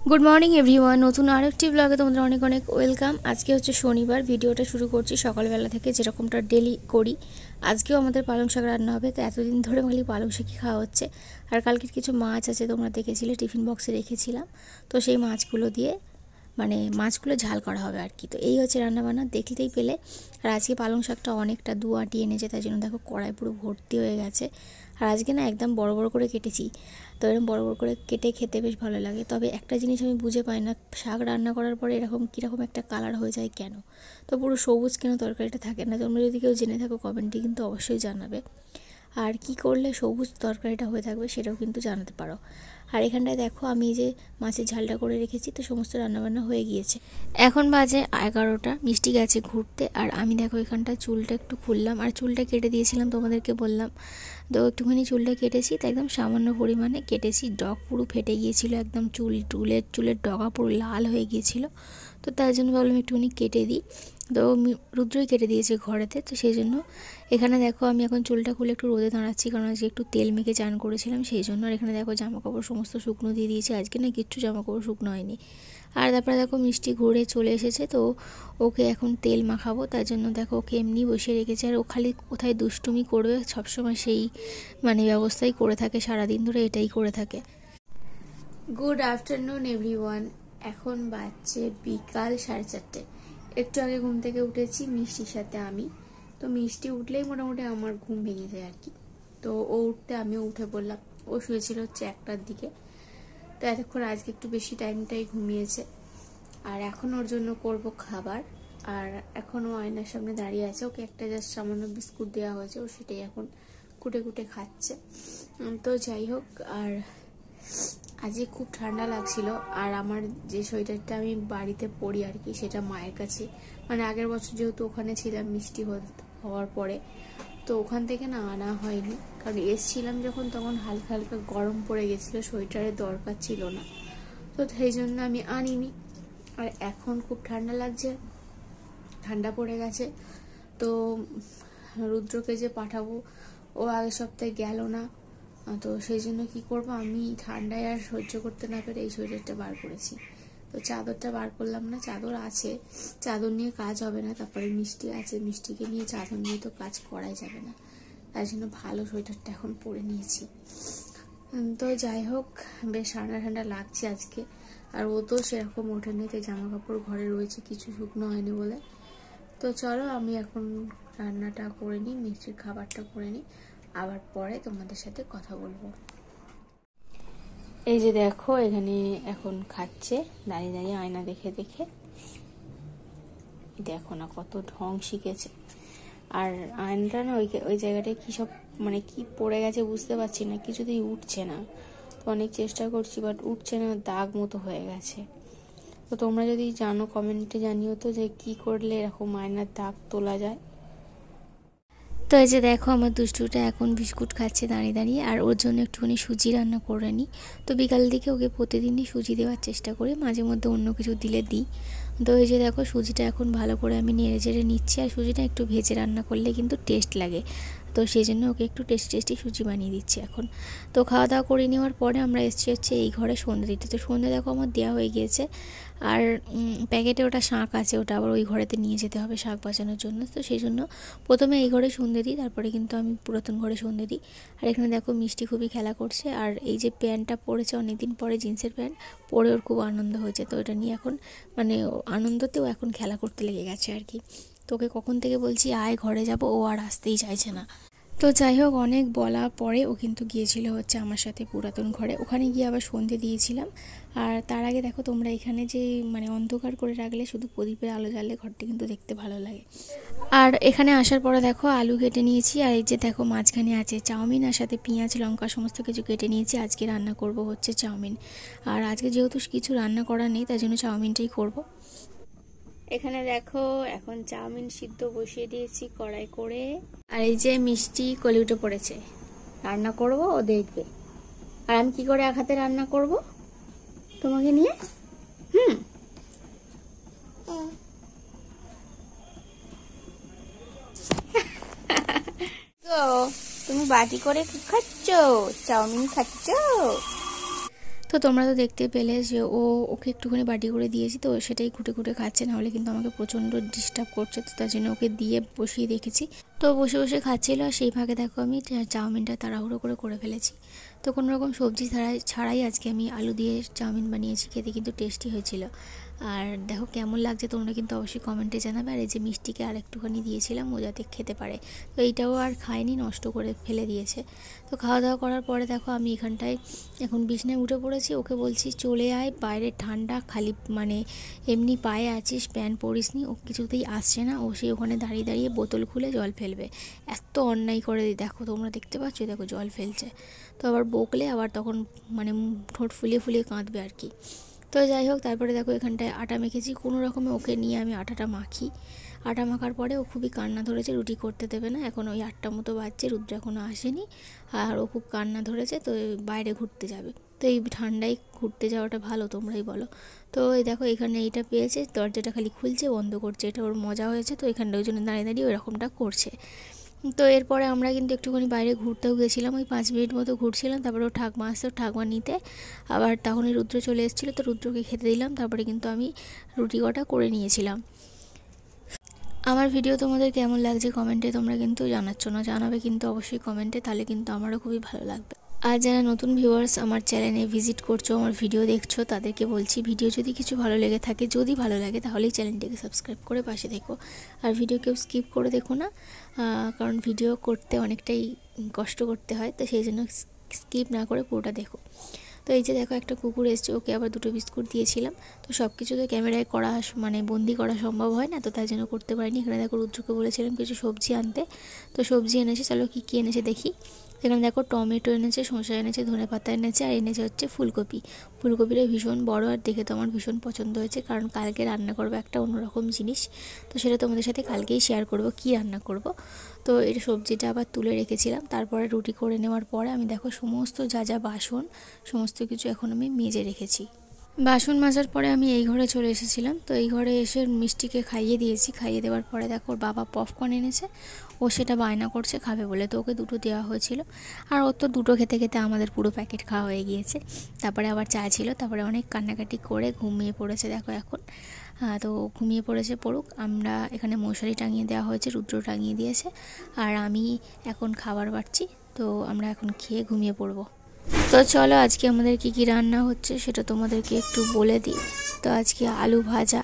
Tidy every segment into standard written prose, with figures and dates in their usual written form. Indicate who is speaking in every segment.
Speaker 1: Good morning everyone, নতুন আরেকটি ব্লগে তোমাদের অনেক অনেক ওয়েলকাম। আজকে হচ্ছে শনিবার, ভিডিওটা শুরু করছি সকালবেলা থেকে যেরকমটা ডেলি করি। আজকেও আমাদের পালং শাক রান্না হবে, তো এতদিন ধরে খালি পালং শাকই খাওয়া হচ্ছে। আর কালকের কিছু মাছ আছে, তোমরা দেখেছিলে টিফিন বক্সে রেখেছিলাম, তো সেই মাছগুলো দিয়ে মাছগুলো ঝাল করা হবে আর কি। তো এই হচ্ছে রান্নাবান্না, দেখতেই পেলে। আর আজকে পালং শাকটা অনেকটা দু আঁটি এনেছে, তাই জন্য দেখো কড়াই পুরো ভর্তি হয়ে গেছে। আর আজকে না একদম বড় বড় করে কেটেছি, তো এরকম বড় বড় করে কেটে খেতে বেশ ভালো লাগে। তবে একটা জিনিস আমি বুঝে পাই না, শাক রান্না করার পরে এরকম কীরকম একটা কালার হয়ে যায় কেন, তো পুরো সবুজ কেন তরকারিটা থাকে না? তোমরা যদি কেউ জেনে থাকো কমেন্টে কিন্তু অবশ্যই জানাবে। আর কি করলে সবুজ তরকারিটা হয়ে থাকবে সেটাও কিন্তু জানাতে পারো। আর এখানটায় দেখো আমি যে মাছের ঝালটা করে রেখেছি, তো সমস্ত রান্নাবান্না হয়ে গিয়েছে। এখন বাজে 11টা, মিষ্টি গেছে ঘুরতে। আর আমি দেখো এখানটা চুলটা একটু খুললাম, আর চুলটা কেটে দিয়েছিলাম তোমাদেরকে বললাম, তো একটুখানি চুলটা কেটেছি, তো একদম সামান্য পরিমাণে কেটেছি। ডগ পুরো ফেটে গিয়েছিল, একদম চুলের ডগা পুরো লাল হয়ে গিয়েছিল, তো তার জন্য ভাবলাম একটুখানি কেটে দিই। তো রুদ্রই কেটে দিয়েছে ঘরেতে, তো সেই জন্য এখানে দেখো আমি এখন চুলটা খুলে একটু রোদে দাঁড়াচ্ছি, কারণ আজকে একটু তেল মেখে চান করেছিলাম সেই জন্য। আর এখানে দেখো জামাকাপড় সমস্ত শুকনো দিয়ে দিয়েছি, আজকে না কিচ্ছু জামাকাপড় শুকনো হয়নি। আর তারপরে দেখো মিষ্টি ঘুরে চলে এসেছে, তো ওকে এখন তেল মাখাবো, তার জন্য দেখো ওকে এমনি বসিয়ে রেখেছে। আর ও খালি কোথায় দুষ্টুমি করবে সবসময় সেই ব্যবস্থাই করে থাকে, সারাদিন ধরে এটাই করে থাকে। গুড আফটারনুন এভরিওয়ান, এখন বাজছে বিকাল 4:30। একটু আগে ঘুম থেকে উঠেছি মিষ্টির সাথে আমি। তো মিষ্টি উঠলেই মোটামুটি আমার ঘুম ভেঙে যায় আর কি। তো ও উঠতে আমিও উঠে পড়লাম। ও শুয়েছিল হচ্ছে 1টার দিকে, তো এতক্ষণ আজকে একটু বেশি টাইমটাই ঘুমিয়েছে। আর এখন ওর জন্য করব খাবার। আর এখনও আয়নার সামনে দাঁড়িয়ে আছে, ওকে একটা জাস্ট সামান্য বিস্কুট দেওয়া হয়েছে, ও সেটাই এখন কুটে কুটে খাচ্ছে। তো যাই হোক, আর আজকে খুব ঠান্ডা লাগছিল। আর আমার যে সোয়েটারটা আমি বাড়িতে পরি আর কি, সেটা মায়ের কাছে, আগের বছর যেহেতু ওখানে ছিলাম মিষ্টি হওয়ার পরে, তো ওখান থেকে না আনা হয়নি, কারণ এসছিলাম যখন তখন হালকা হালকা গরম পড়ে গেছিলো, সোয়েটারের দরকার ছিল না, তো সেই জন্য আমি আনিনি। আর এখন খুব ঠান্ডা লাগছে, ঠান্ডা পড়ে গেছে। তো রুদ্রকে যে পাঠাবো, ও আগের সপ্তাহে গেল না, তো সেই জন্য কী করবো, আমি ঠান্ডায় আর সহ্য করতে না পেরে এই সোয়েটারটা বার করেছি। তো চাদরটা বার করলাম না, চাদর আছে, চাদর নিয়ে কাজ হবে না। তারপরে মিষ্টি আছে, মিষ্টিকে নিয়ে চাদর নিয়ে তো কাজ করাই যাবে না, তার জন্য ভালো সোয়েটারটা এখন পরে নিয়েছি। তো যাই হোক, বেশ ঠান্ডা ঠান্ডা লাগছে আজকে। আর ও তো সেরকম ওঠেনি, তাই জামা কাপড় ঘরে রয়েছে, কিছু শুকনো হয়নি বলে। তো চলো আমি এখন রান্নাটা করে নিই, মিষ্টির খাবারটা করে নিই, আবার পরে তোমাদের সাথে কথা বলবো। এই যে দেখো এখানে এখন খাচ্ছে দাঁড়িয়ে দাঁড়িয়ে আয়না দেখে দেখে, দেখো না কত ঢং শিখেছে। আর আয়নাটা না ওই জায়গাটায় কি সব কি পড়ে গেছে বুঝতে পারছি না, কিছুতেই উঠছে না। তো অনেক চেষ্টা করছি, বাট উঠছে না, দাগ মতো হয়ে গেছে। তো তোমরা যদি জানো কমেন্টে জানিও তো, যে কি করলে এরকম আয়নার দাগ তোলা যায়। তো এই যে দেখো আমার দুষ্টুটা এখন বিস্কুট খাচ্ছে দাঁড়িয়ে দাঁড়িয়ে, আর ওর জন্য একটুখানি সুজি রান্না করে নিই। তো বিকালের দিকে ওকে প্রতিদিনই সুজি দেওয়ার চেষ্টা করি, মাঝে মধ্যে অন্য কিছু দিলে দিই। তো এই যে দেখো সুজিটা এখন ভালো করে আমি নেড়ে চেড়ে নিচ্ছি। আর সুজিটা একটু ভেজে রান্না করলে কিন্তু টেস্ট লাগে, তো সেই জন্য ওকে একটু টেস্টি সুজি বানিয়ে দিচ্ছি এখন। তো খাওয়া দাওয়া করে নেওয়ার পরে আমরা এসেছি হচ্ছে এই ঘরে সন্ধ্যে দিতে। তো সন্ধ্যে দেখো আমার দেওয়া হয়ে গিয়েছে। আর প্যাকেটে ওটা শাঁখ আছে, ওটা আবার ওই ঘরেতে নিয়ে যেতে হবে শাঁখ বাঁচানোর জন্য, তো সেই জন্য প্রথমে এই ঘরে সন্ধ্যে দিই, তারপরে কিন্তু আমি পুরাতন ঘরে সন্ধ্যে দিই। আর এখানে দেখো মিষ্টি খুবই খেলা করছে। আর এই যে প্যান্টটা পরেছে অনেকদিন পরে, জিন্সের প্যান্ট পরে ওর খুব আনন্দ হয়েছে, তো এটা নিয়ে এখন আনন্দতেও এখন খেলা করতে লেগে গেছে আর কি। তোকে কখন থেকে বলছি আয় ঘরে যাব, ও আর আসতেই চাইছে না। তো যাই হোক, অনেক বলা পরে ও কিন্তু গিয়েছিল হচ্ছে আমার সাথে পুরাতন ঘরে, ওখানে গিয়ে আবার সন্ধে দিয়েছিলাম। আর তার আগে দেখো তোমরা এখানে যে অন্ধকার করে রাখলে শুধু প্রদীপের আলো জ্বাললে ঘরটা কিন্তু দেখতে ভালো লাগে। আর এখানে আসার পরে দেখো আলু কেটে নিয়েছি, আর এই যে দেখো মাঝখানে আছে চাউমিন, আর সাথে পেঁয়াজ লঙ্কা সমস্ত কিছু কেটে নিয়েছি। আজকে রান্না করব হচ্ছে চাউমিন। আর আজকে যেহেতু কিছু রান্না করা নেই, তাই জন্য চাউমিনটাই করব। এখানে দেখো এখন চাউমিন সিদ্ধ বসিয়ে দিয়েছি কড়াই করে। আর এই যে মিষ্টি কোলে উঠে পড়েছে, রান্না করব ও দেখবে। আর আমি কি করে এক হাতে রান্না করব তোমাকে নিয়ে। তো তুমি বাটি করে কি খাচ্ছ? চাউমিন খাচ্ছ? তো তোমরা তো দেখতে পেলে যে ওকে একটুখানি বাটি করে দিয়েছি, তো সেটাই ঘুটে ঘুটে খাচ্ছে, নাহলে কিন্তু আমাকে প্রচণ্ড ডিস্টার্ব করছে। তো তার জন্য ওকে দিয়ে বসিয়ে রেখেছি। তো বসে বসে খাচ্ছিল, আর সেই ফাঁকে দেখো আমি চাউমিনটা তাড়াহুড়ো করে ফেলেছি। তো কোনো রকম সবজি ছাড়াই আজকে আমি আলু দিয়ে চাউমিন বানিয়েছি, খেতে কিন্তু টেস্টি হয়েছিল। আর দেখো কেমন লাগছে তোমরা কিন্তু অবশ্যই কমেন্টে জানাবে। আর এই যে মিষ্টিকে আর একটুখানি দিয়েছিলাম ও যাতে খেতে পারে, তো এইটাও আর খায়নি, নষ্ট করে ফেলে দিয়েছে। তো খাওয়া দাওয়া করার পরে দেখো আমি এখানটায় এখন বিছনায় উঠে পড়েছি। ওকে বলছি চলে আয়, বাইরে ঠান্ডা, খালি মানে এমনি পায়ে আছিস, প্যান্ট পরিসনি। ও কিছুতেই আসছে না, ও সে ওখানে দাঁড়িয়ে দাঁড়িয়ে বোতল খুলে জল ফেলবে। এত অন্যায় করে দেখো, তোমরা দেখতে পাচ্ছ, দেখো জল ফেলছে। তো আবার বকলে আবার তখন মানে ঠোঁট ফুলিয়ে ফুলিয়ে কাঁদবে আর কি। তো যাই হোক, তারপরে দেখো এখানটায় আটা মেখেছি, কোনো রকমে ওকে নিয়ে আমি আটাটা মাখি। আটা মাখার পরে ও খুবই কান্না ধরেছে, রুটি করতে দেবে না। এখন ওই 8টা মতো বাজছে, রুদ্র এখনও আসেনি, আর ও খুব কান্না ধরেছে। তো বাইরে ঘুরতে যাবে। তো এই ঠান্ডায় ঘুরতে যাওয়াটা ভালো, তোমরাই বলো। তো এই দেখো এখানে এইটা পেয়েছে, দরজাটা খালি খুলছে বন্ধ করছে, এটা ওর মজা হয়েছে। তো এখানটা ওই জন্য দাঁড়িয়ে দাঁড়িয়ে ওইরকমটা করছে। তো এরপরে আমরা কিন্তু একটুখানি বাইরে ঘুরতেও গেছিলাম, ওই 5 মিনিট মতো ঘুরছিলাম। তারপরে ও ঠাকমা আসতো, ঠাকমা নিতে আবার তখনই রুদ্র চলে এসেছিলো। তো রুদ্রকে খেতে দিলাম, তারপরে কিন্তু আমি রুটি কটা করে নিয়েছিলাম। আমার ভিডিও তোমাদের কেমন লাগছে কমেন্টে তোমরা কিন্তু জানাচ্ছ না, জানাবে কিন্তু অবশ্যই কমেন্টে, তাহলে কিন্তু আমারও খুবই ভালো লাগবে। আর যারা নতুন ভিউয়ার্স আমার চ্যানেলে ভিজিট করছো, আমার ভিডিও দেখছো, তাদেরকে বলছি ভিডিও যদি কিছু ভালো লেগে থাকে, যদি ভালো লাগে তাহলেই চ্যানেলটিকে সাবস্ক্রাইব করে পাশে দেখো। আর ভিডিও কেউ স্কিপ করে দেখো না, কারণ ভিডিও করতে অনেকটাই কষ্ট করতে হয়, তো সেই জন্য স্কিপ না করে পুরোটা দেখো। তো এই যে দেখো একটা কুকুর এসছে, ওকে আবার 2টো বিস্কুট দিয়েছিলাম। তো সব কিছু তো ক্যামেরায় করা মানে বন্দি করা সম্ভব হয় না, তো তাই জন্য করতে পারিনি। এখানে দেখো রুদ্রকে বলেছিলাম কিছু সবজি আনতে, তো সবজি এনেছে। চলো কী এনেছে দেখি। এখানে দেখো টমেটো এনেছে, শসা এনেছে, ধনেপাতা এনেছে, আর এনেছে হচ্ছে ফুলকপি। ফুলকপিটা ভীষণ বড়, আর দেখে তো আমার ভীষণ পছন্দ হয়েছে, কারণ কালকে রান্না করবো একটা অন্যরকম জিনিস। তো সেটা তোমাদের সাথে কালকেই শেয়ার করব কি রান্না করব। তো এই সবজিটা আবার তুলে রেখেছিলাম। তারপরে রুটি করে নেওয়ার পরে আমি দেখো সমস্ত যা বাসন সমস্ত কিছু এখন আমি মেজে রেখেছি। বাসন মাজার পরে আমি এই ঘরে চলে এসেছিলাম। তো এই ঘরে এসে মিষ্টিকে খাইয়ে দিয়েছি। খাইয়ে দেওয়ার পরে দেখো ওর বাবা পপকর্ন এনেছে, ও সেটা বায়না করছে খাবে বলে, তো ওকে 2টো দেওয়া হয়েছিল। আর ওর তো 2টো খেতে খেতে আমাদের পুরো প্যাকেট খাওয়া হয়ে গিয়েছে। তারপরে আবার চা ছিল, তারপরে অনেক কান্নাকাটি করে ঘুমিয়ে পড়েছে দেখো এখন। তো ঘুমিয়ে পড়ুক। আমরা এখানে মশারি টাঙিয়ে দেওয়া হয়েছে, রুদ্র টাঙিয়ে দিয়েছে, আর আমি এখন খাবার বাড়ছি। তো আমরা এখন খেয়ে ঘুমিয়ে পড়বো। তো চলো আজকে আমাদের কি রান্না হচ্ছে সেটা তোমাদেরকে একটু বলে দিই। তো আজকে আলু ভাজা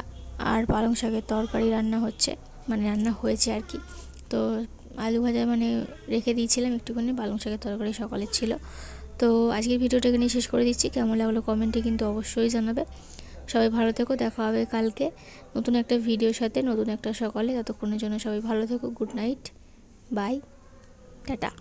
Speaker 1: আর পালং শাকের তরকারি রান্না হচ্ছে, মানে রান্না হয়েছে আর কি। তো আলু ভাজা মানে রেখে দিয়েছিলাম একটুখানি, পালং শাকের তরকারি সকালের ছিল। তো আজকের ভিডিওটা এখানে শেষ করে দিচ্ছি। কেমন লাগলো কমেন্টে কিন্তু অবশ্যই জানাবে। সবাই ভালো থেকো, দেখা হবে কালকে নতুন একটা ভিডিওর সাথে, নতুন একটা সকালে। ততক্ষণের জন্য সবাই ভালো থেকো, গুড নাইট, বাই, টাটা।